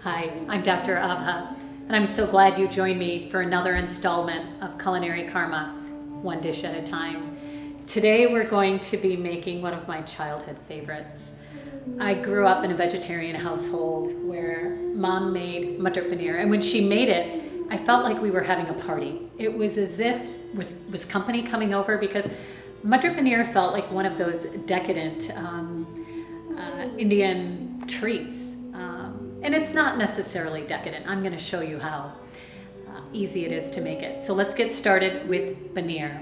Hi, I'm Dr. Abha, and I'm so glad you joined me for another installment of Culinary Karma, one dish at a time. Today we're going to be making one of my childhood favorites. I grew up in a vegetarian household where Mom made Matar Paneer, and when she made it, I felt like we were having a party. It was as if was company coming over, because Matar Paneer felt like one of those decadent Indian treats. And it's not necessarily decadent. I'm going to show you how easy it is to make it. So let's get started with paneer.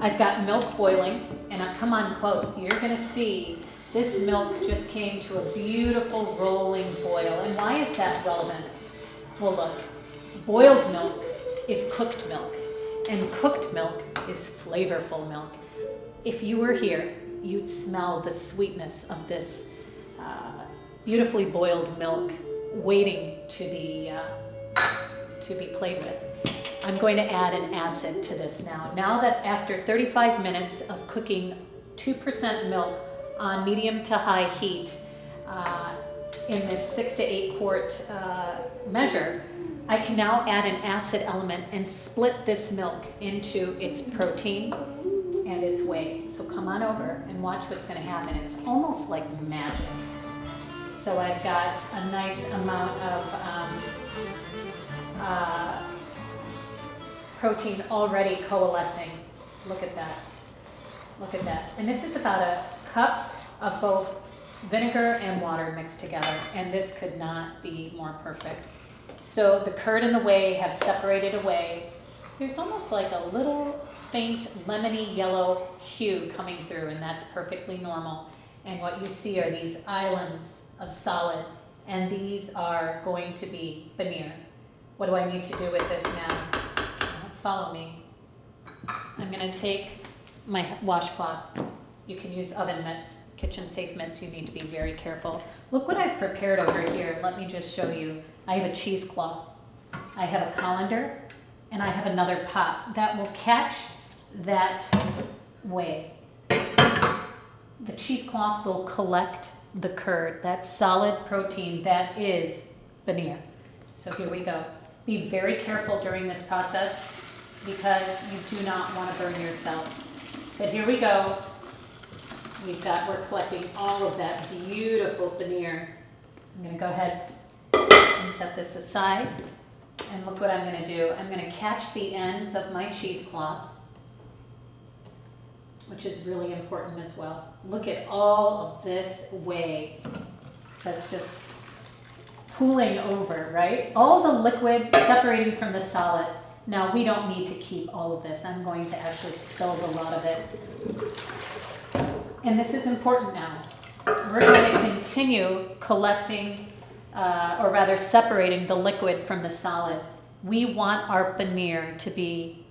I've got milk boiling, and come on close. You're going to see this milk just came to a beautiful rolling boil. And why is that relevant? Well, look, boiled milk is cooked milk, and cooked milk is flavorful milk. If you were here, you'd smell the sweetness of this beautifully boiled milk waiting to be played with. I'm going to add an acid to this now. Now that after 35 minutes of cooking 2% milk on medium to high heat in this 6 to 8 quart measure, I can now add an acid element and split this milk into its protein and its whey. So come on over and watch what's going to happen. It's almost like magic. So I've got a nice amount of protein already coalescing. Look at that. Look at that. And this is about a cup of both vinegar and water mixed together. And this could not be more perfect. So the curd and the whey have separated away. There's almost like a little faint lemony yellow hue coming through, and that's perfectly normal. And what you see are these islands of solid, and these are going to be paneer. What do I need to do with this now? Follow me. I'm going to take my washcloth. You can use oven mitts, kitchen safe mitts. You need to be very careful. Look what I've prepared over here. Let me just show you. I have a cheesecloth. I have a colander, and I have another pot that will catch that whey. The cheesecloth will collect the curd, that solid protein that is paneer. So here we go. Be very careful during this process because you do not want to burn yourself. But here we go. We're collecting all of that beautiful paneer. I'm going to go ahead and set this aside. And look what I'm going to do. I'm going to catch the ends of my cheesecloth, which is really important as well. Look at all of this whey that's just pooling over, right? All the liquid separating from the solid. Now, we don't need to keep all of this. I'm going to actually spill a lot of it. And this is important now. We're going to continue collecting, or rather separating the liquid from the solid. We want our paneer to be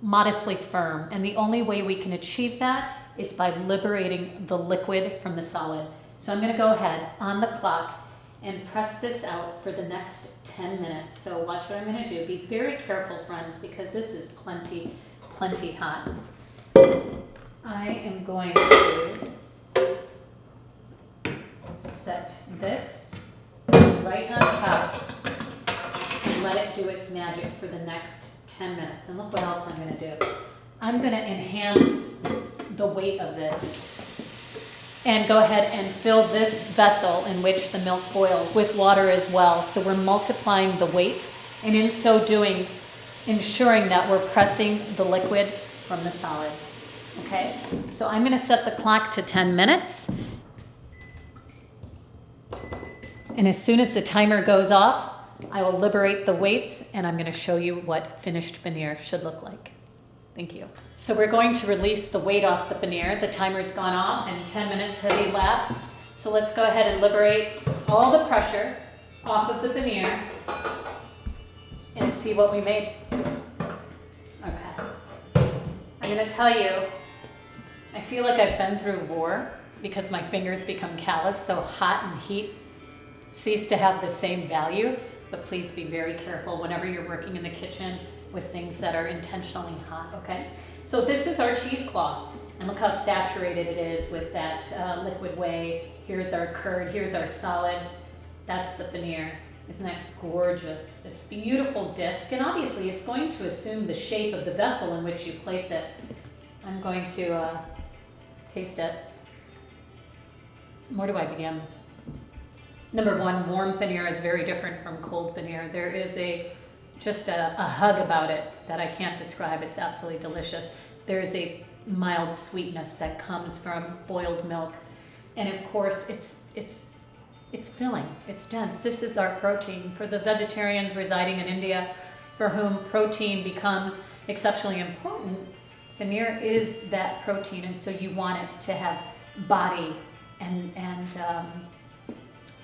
modestly firm, and the only way we can achieve that is by liberating the liquid from the solid. So I'm going to go ahead on the clock and press this out for the next 10 minutes. So watch what I'm going to do. Be very careful, friends, because this is plenty hot. I am going to set this right on top and let it do its magic for the next 10 minutes. And look what else I'm going to do. I'm going to enhance the weight of this and go ahead and fill this vessel in which the milk boils with water as well. So we're multiplying the weight, and in so doing, ensuring that we're pressing the liquid from the solid. Okay? So I'm going to set the clock to 10 minutes. And as soon as the timer goes off, I will liberate the weights, and I'm going to show you what finished paneer should look like. Thank you. So we're going to release the weight off the paneer. The timer's gone off and 10 minutes have elapsed. So let's go ahead and liberate all the pressure off of the paneer and see what we made. Okay. I'm going to tell you, I feel like I've been through war because my fingers become callous, so hot and heat cease to have the same value. But please be very careful whenever you're working in the kitchen with things that are intentionally hot, okay? So this is our cheesecloth, and look how saturated it is with that liquid whey. Here's our curd, here's our solid. That's the paneer. Isn't that gorgeous? This beautiful disc, and obviously it's going to assume the shape of the vessel in which you place it. I'm going to taste it. Where do I begin? Number one, warm paneer is very different from cold paneer. There is just a hug about it that I can't describe. It's absolutely delicious. There is a mild sweetness that comes from boiled milk. And of course, it's filling, it's dense. This is our protein. For the vegetarians residing in India, for whom protein becomes exceptionally important, paneer is that protein, and so you want it to have body and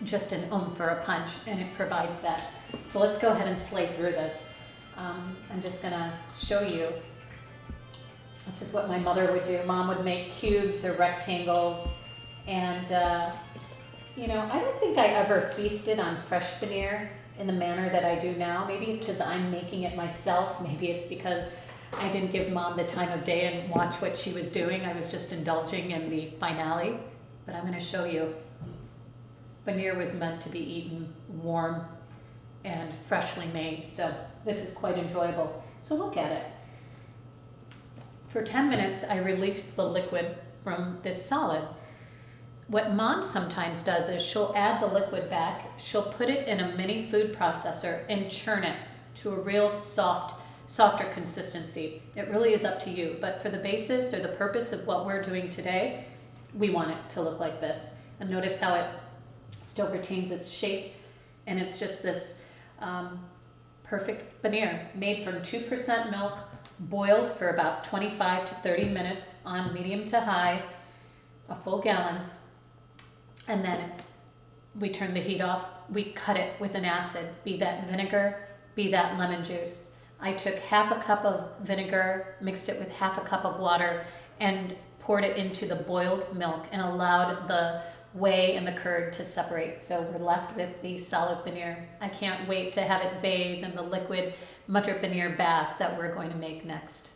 just an oomph or a punch, and it provides that. So let's go ahead and slate through this. I'm just gonna show you. This is what my mother would do. Mom would make cubes or rectangles, and I don't think I ever feasted on fresh paneer in the manner that I do now. Maybe it's because I'm making it myself. Maybe it's because I didn't give Mom the time of day and watch what she was doing. I was just indulging in the finale. But I'm going to show you. Paneer was meant to be eaten warm and freshly made. So this is quite enjoyable. So look at it. For 10 minutes, I released the liquid from this solid. What Mom sometimes does is she'll add the liquid back, she'll put it in a mini food processor and churn it to a real softer consistency. It really is up to you, but for the basis or the purpose of what we're doing today, we want it to look like this. And notice how it still retains its shape, and it's just this perfect paneer made from 2% milk, boiled for about 25 to 30 minutes on medium to high, a full gallon. And then we turn the heat off. We cut it with an acid, be that vinegar, be that lemon juice. I took half a cup of vinegar, mixed it with half a cup of water, and poured it into the boiled milk and allowed the whey and the curd to separate. So we're left with the solid paneer. I can't wait to have it bathed in the liquid Matar paneer bath that we're going to make next.